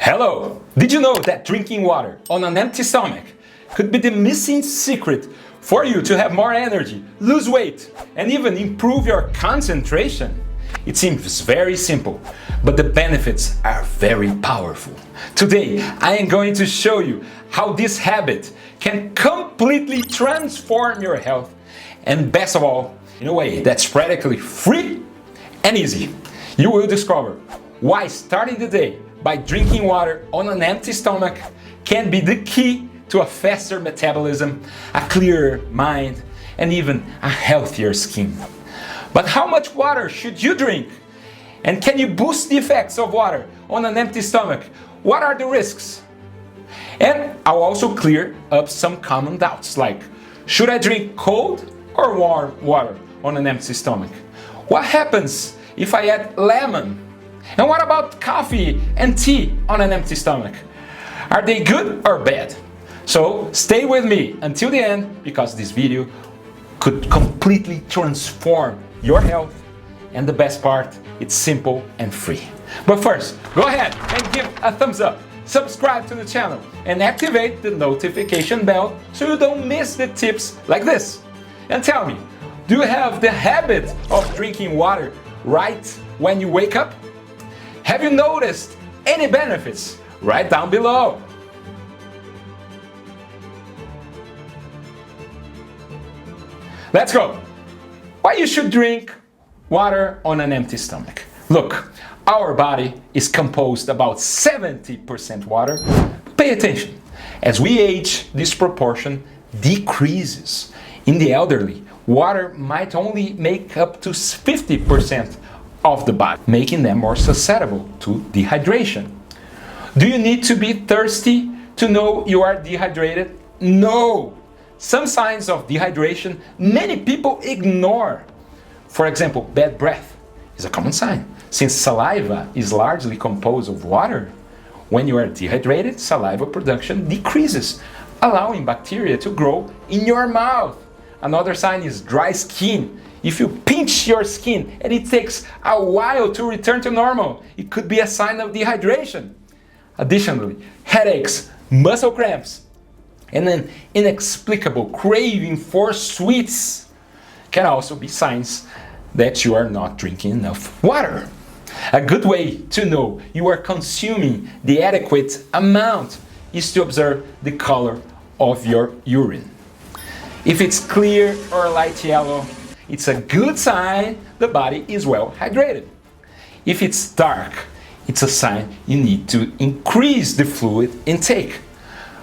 Hello! Did you know that drinking water on an empty stomach could be the missing secret for you to have more energy, lose weight, and even improve your concentration? It seems very simple, but the benefits are very powerful. Today, I am going to show you how this habit can completely transform your health, and best of all, in a way that's practically free and easy. You will discover why starting the day by drinking water on an empty stomach can be the key to a faster metabolism, a clearer mind, and even a healthier skin. But how much water should you drink? And can you boost the effects of water on an empty stomach? What are the risks? And I'll also clear up some common doubts, like, should I drink cold or warm water on an empty stomach? What happens if I add lemon? And what about coffee and tea on an empty stomach? Are they good or bad? So stay with me until the end, because this video could completely transform your health, and the best part, it's simple and free. But first, go ahead and give a thumbs up, subscribe to the channel, and activate the notification bell so you don't miss the tips like this. And tell me, do you have the habit of drinking water right when you wake up? Have you noticed any benefits? Write down below. Let's go. Why you should drink water on an empty stomach? Look, our body is composed about 70% water. Pay attention. As we age, this proportion decreases. In the elderly, water might only make up to 50% of the body, making them more susceptible to dehydration. Do you need to be thirsty to know you are dehydrated? No! Some signs of dehydration many people ignore. For example, bad breath is a common sign. Since saliva is largely composed of water, when you are dehydrated, saliva production decreases, allowing bacteria to grow in your mouth. Another sign is dry skin. If you pinch your skin and it takes a while to return to normal, it could be a sign of dehydration. Additionally, headaches, muscle cramps, and an inexplicable craving for sweets can also be signs that you are not drinking enough water. A good way to know you are consuming the adequate amount is to observe the color of your urine. If it's clear or light yellow, it's a good sign the body is well hydrated. If it's dark, it's a sign you need to increase the fluid intake.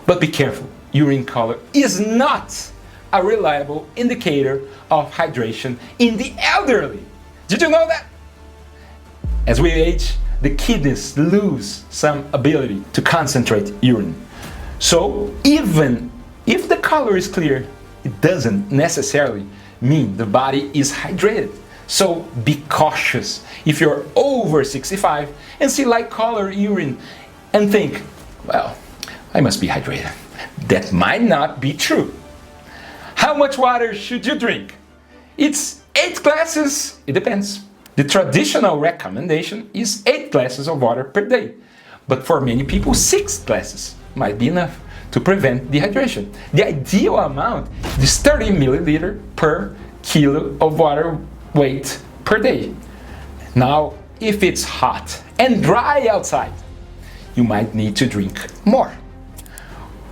But be careful, urine color is not a reliable indicator of hydration in the elderly. Did you know that? As we age, the kidneys lose some ability to concentrate urine. So even if the color is clear, it doesn't necessarily mean the body is hydrated. So be cautious if you're over 65 and see light color urine and think, well, I must be hydrated. That might not be true. How much water should you drink? It's 8 glasses, it depends. The traditional recommendation is 8 glasses of water per day. But for many people, 6 glasses might be enough to prevent dehydration. The ideal amount is 30 milliliters per kilo of water weight per day. Now, if it's hot and dry outside, you might need to drink more.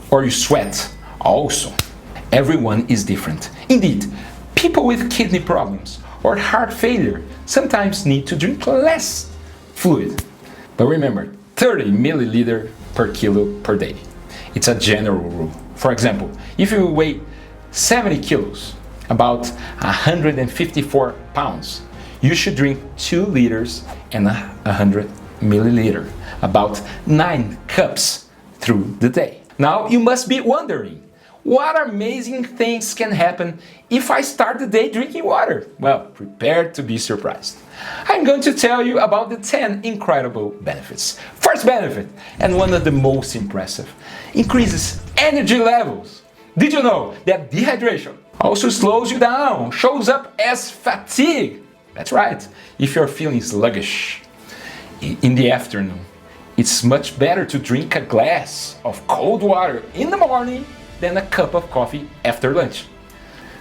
Or you sweat also. Everyone is different. Indeed, people with kidney problems or heart failure sometimes need to drink less fluid. But remember, 30 milliliters per kilo per day. It's a general rule. For example, if you weigh 70 kilos, about 154 pounds, you should drink 2 liters and 100 milliliters, about 9 cups through the day. Now you must be wondering, what amazing things can happen if I start the day drinking water? Well, prepare to be surprised. I'm going to tell you about the 10 incredible benefits. First benefit, and one of the most impressive, increases energy levels. Did you know that dehydration also slows you down, shows up as fatigue? That's right, if you're feeling sluggish in the afternoon, It's much better to drink a glass of cold water in the morning than a cup of coffee after lunch.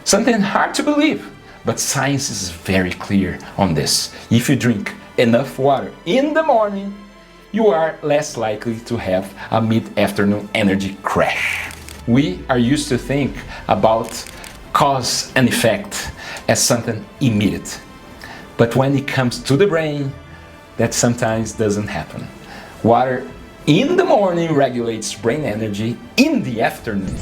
Something hard to believe, but science is very clear on this. If you drink enough water in the morning, you are less likely to have a mid-afternoon energy crash. We are used to think about cause and effect as something immediate. But when it comes to the brain, that sometimes doesn't happen. Water in the morning regulates brain energy in the afternoon.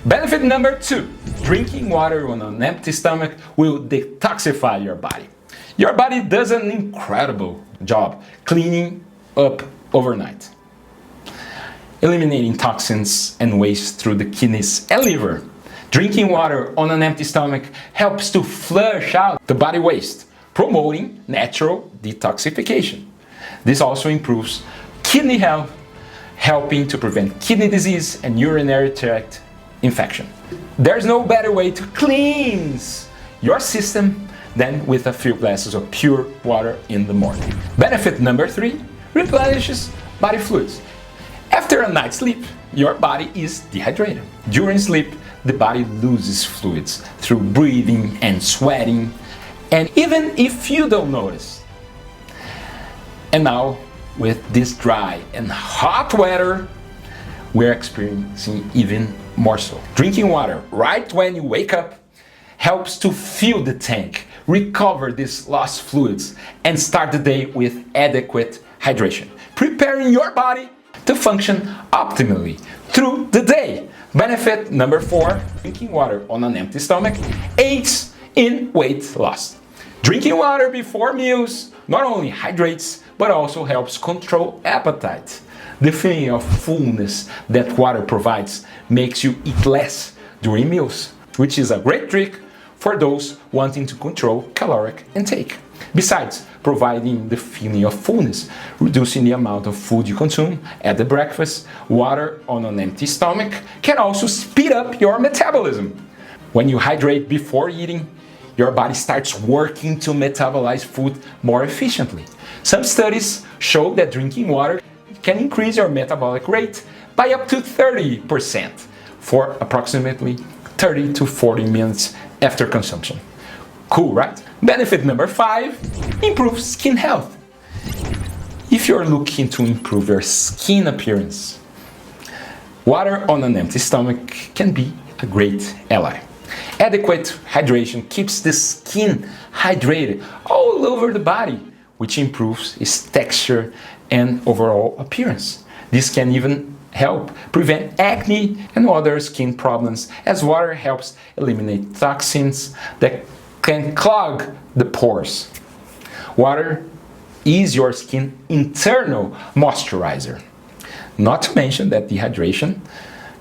Benefit number 2, drinking water on an empty stomach will detoxify your body. Your body does an incredible job cleaning up overnight, eliminating toxins and waste through the kidneys and liver. Drinking water on an empty stomach helps to flush out the body waste, promoting natural detoxification. This also improves kidney health, helping to prevent kidney disease and urinary tract infection. There's no better way to cleanse your system than with a few glasses of pure water in the morning. Benefit number 3, replenishes body fluids. After a night's sleep, your body is dehydrated. During sleep, the body loses fluids through breathing and sweating, and even if you don't notice. And now, with this dry and hot weather, we're experiencing even more so. Drinking water right when you wake up helps to fill the tank, recover these lost fluids, and start the day with adequate hydration, preparing your body to function optimally through the day. Benefit number 4, drinking water on an empty stomach aids in weight loss. Drinking water before meals not only hydrates, but also helps control appetite. The feeling of fullness that water provides makes you eat less during meals, which is a great trick for those wanting to control caloric intake. Besides providing the feeling of fullness, reducing the amount of food you consume at the breakfast, water on an empty stomach can also speed up your metabolism. When you hydrate before eating, your body starts working to metabolize food more efficiently. Some studies show that drinking water can increase your metabolic rate by up to 30% for approximately 30 to 40 minutes after consumption. Cool, right? Benefit number 5, improves skin health. If you're looking to improve your skin appearance, water on an empty stomach can be a great ally. Adequate hydration keeps the skin hydrated all over the body, which improves its texture and overall appearance. This can even help prevent acne and other skin problems, as water helps eliminate toxins that can clog the pores. Water is your skin's internal moisturizer. Not to mention that dehydration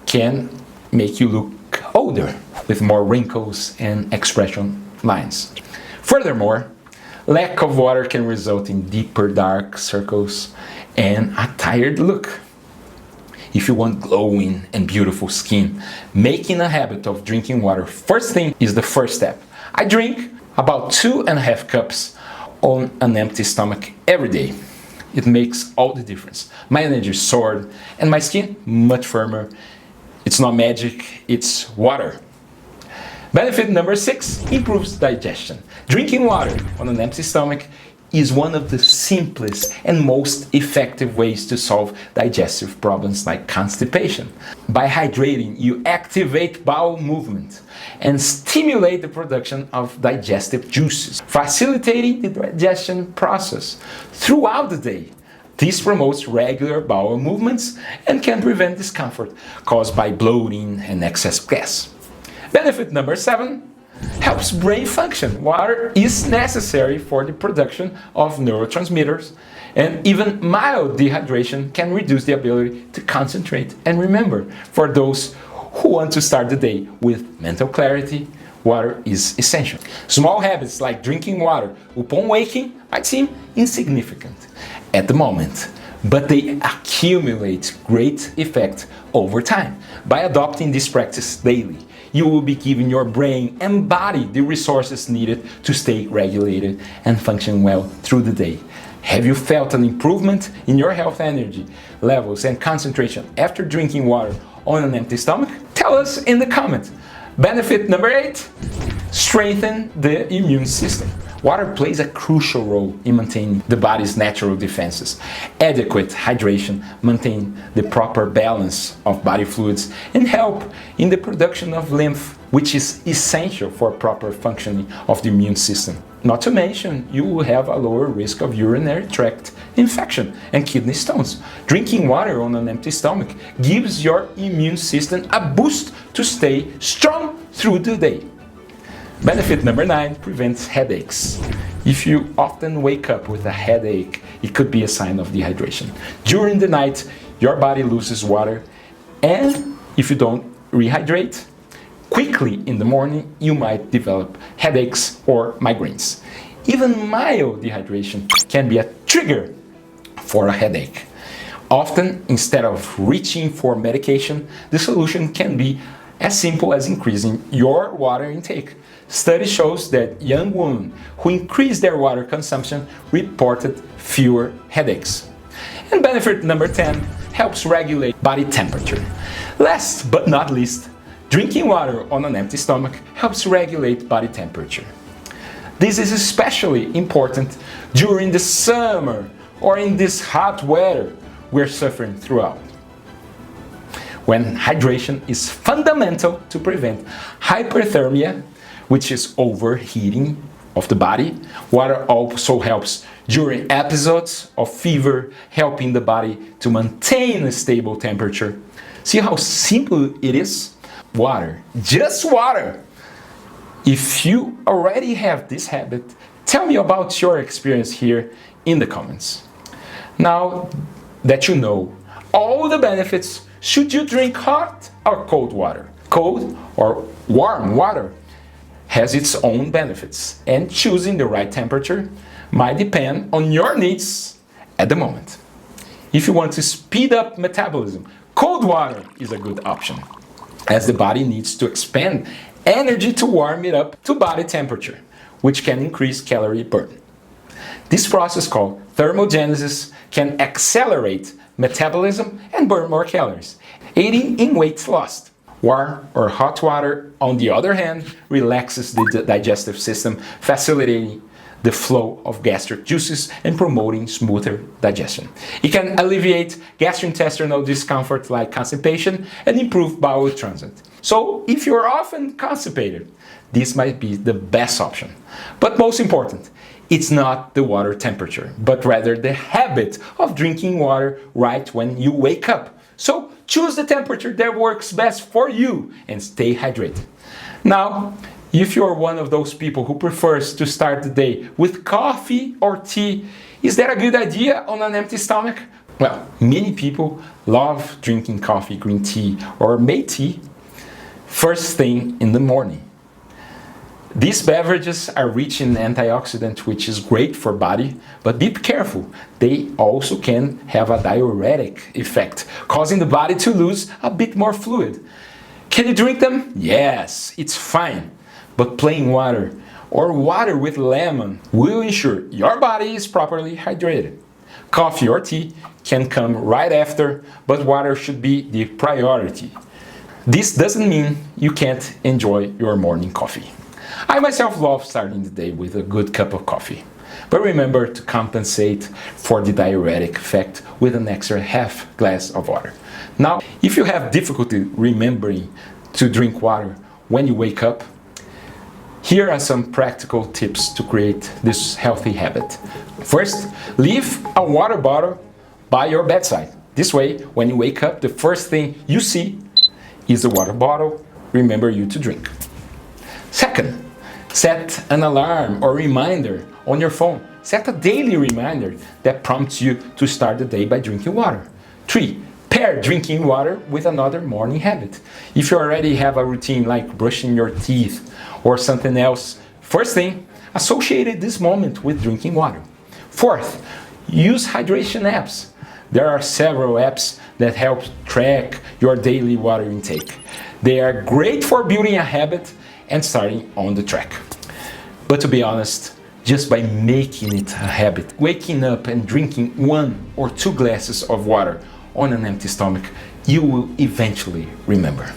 can make you look older with more wrinkles and expression lines. Furthermore, lack of water can result in deeper dark circles and a tired look. If you want glowing and beautiful skin, making a habit of drinking water first thing is the first step. I drink about 2.5 cups on an empty stomach every day. It makes all the difference. My energy soared and my skin much firmer. It's not magic, it's water. Benefit number 6, improves digestion. Drinking water on an empty stomach is one of the simplest and most effective ways to solve digestive problems like constipation. By hydrating, you activate bowel movement and stimulate the production of digestive juices, facilitating the digestion process throughout the day. This promotes regular bowel movements and can prevent discomfort caused by bloating and excess gas. Benefit number 7, helps brain function. Water is necessary for the production of neurotransmitters, and even mild dehydration can reduce the ability to concentrate and remember. For those who want to start the day with mental clarity, water is essential. Small habits like drinking water upon waking might seem insignificant at the moment, but they accumulate great effect over time. By adopting this practice daily, you will be giving your brain and body the resources needed to stay regulated and function well through the day. Have you felt an improvement in your health energy levels and concentration after drinking water on an empty stomach? Tell us in the comments. Benefit number 8, strengthen the immune system. Water plays a crucial role in maintaining the body's natural defenses. Adequate hydration maintains the proper balance of body fluids and help in the production of lymph, which is essential for proper functioning of the immune system. Not to mention, you will have a lower risk of urinary tract infection and kidney stones. Drinking water on an empty stomach gives your immune system a boost to stay strong through the day. Benefit number 9, prevents headaches. If you often wake up with a headache, it could be a sign of dehydration. During the night, your body loses water, and if you don't rehydrate quickly in the morning, you might develop headaches or migraines. Even mild dehydration can be a trigger for a headache. Often, instead of reaching for medication, the solution can be as simple as increasing your water intake. Study shows that young women who increased their water consumption reported fewer headaches. And benefit number 10, helps regulate body temperature. Last but not least, drinking water on an empty stomach helps regulate body temperature. This is especially important during the summer or in this hot weather we're suffering throughout, when hydration is fundamental to prevent hyperthermia, which is overheating of the body. Water also helps during episodes of fever, helping the body to maintain a stable temperature. See how simple it is? Water, just water. If you already have this habit, tell me about your experience here in the comments. Now that you know all the benefits, should you drink hot or cold water? Cold or warm water has its own benefits, and choosing the right temperature might depend on your needs at the moment. If you want to speed up metabolism, cold water is a good option, as the body needs to expend energy to warm it up to body temperature, which can increase calorie burn. This process, called thermogenesis, can accelerate metabolism and burn more calories, aiding in weight loss. Warm or hot water, on the other hand, relaxes the digestive system, facilitating the flow of gastric juices and promoting smoother digestion. It can alleviate gastrointestinal discomfort like constipation and improve bowel transit. So, if you're often constipated, this might be the best option. But most important, it's not the water temperature, but rather the habit of drinking water right when you wake up. So, choose the temperature that works best for you and stay hydrated. Now, if you're one of those people who prefers to start the day with coffee or tea, is that a good idea on an empty stomach? Well, many people love drinking coffee, green tea, or May tea first thing in the morning. These beverages are rich in antioxidants, which is great for body, but be careful, they also can have a diuretic effect, causing the body to lose a bit more fluid. Can you drink them? Yes, it's fine, but plain water or water with lemon will ensure your body is properly hydrated. Coffee or tea can come right after, but water should be the priority. This doesn't mean you can't enjoy your morning coffee. I myself love starting the day with a good cup of coffee, but remember to compensate for the diuretic effect with an extra half glass of water. Now, if you have difficulty remembering to drink water when you wake up, here are some practical tips to create this healthy habit. First, leave a water bottle by your bedside. This way, when you wake up, the first thing you see is the water bottle. Remember you to drink. Second, set an alarm or reminder on your phone. Set a daily reminder that prompts you to start the day by drinking water. 3, pair drinking water with another morning habit. If you already have a routine like brushing your teeth or something else, first thing, associate this moment with drinking water. 4th, use hydration apps. There are several apps that help track your daily water intake. They are great for building a habit and starting on the track. But to be honest, just by making it a habit. Waking up and drinking 1 or 2 glasses of water on an empty stomach, you will eventually remember.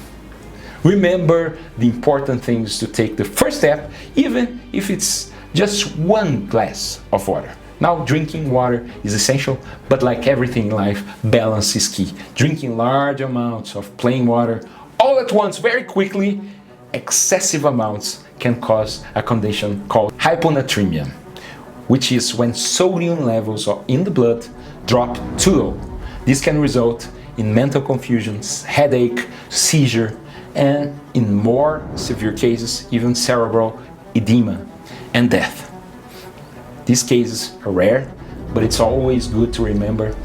Remember, the important thing is to take the first step, even if it's just 1 glass of water. Now, drinking water is essential, but like everything in life, balance is key. Drinking large amounts of plain water all at once very quickly, excessive amounts can cause a condition called hyponatremia, which is when sodium levels in the blood drop too low. This can result in mental confusions, headache, seizure, and in more severe cases, even cerebral edema and death. These cases are rare, but it's always good to remember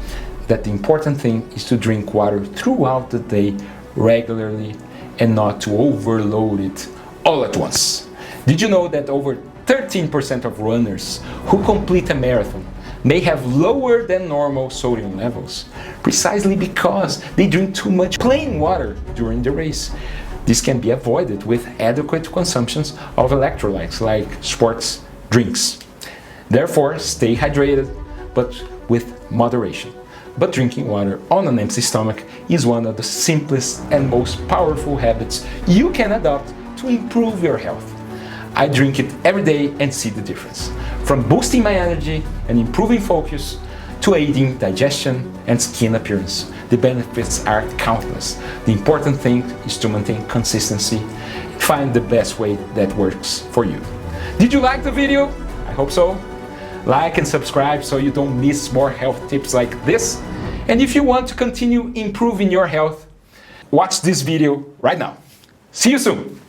that the important thing is to drink water throughout the day regularly and not to overload it all at once. Did you know that over 13% of runners who complete a marathon may have lower than normal sodium levels, precisely because they drink too much plain water during the race? This can be avoided with adequate consumptions of electrolytes like sports drinks. Therefore, stay hydrated, but with moderation. But drinking water on an empty stomach is one of the simplest and most powerful habits you can adopt to improve your health. I drink it every day and see the difference. From boosting my energy and improving focus to aiding digestion and skin appearance, the benefits are countless. The important thing is to maintain consistency and find the best way that works for you. Did you like the video? I hope so. Like and subscribe so you don't miss more health tips like this. And if you want to continue improving your health, watch this video right now. See you soon!